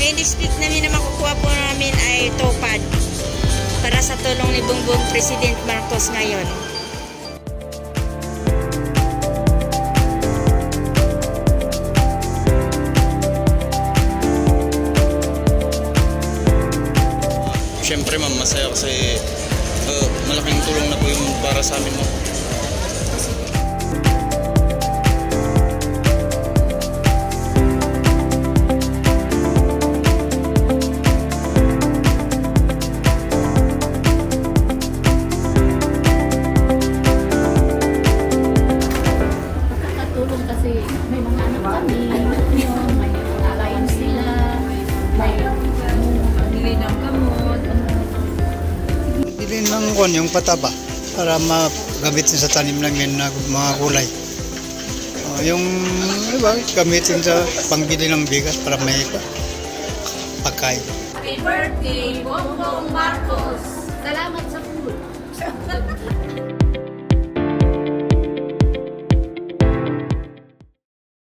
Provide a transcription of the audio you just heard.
in-expect namin na makukuha po namin ay tupad para sa tulong ni Bongbong President Marcos ngayon. Siyempre ma'am, masaya kasi malaking tulong na po yung para sa amin ma'am. Nakakatulong kasi may mga anak kami, may allowance sila, may bili ng gamot. Bili ng yung pataba para magamitin sa tanim namin na mga gulay. Yung iba, gamitin sa pangbili ng bigas para may pagkain. Happy birthday, Bongbong Marcos! Salamat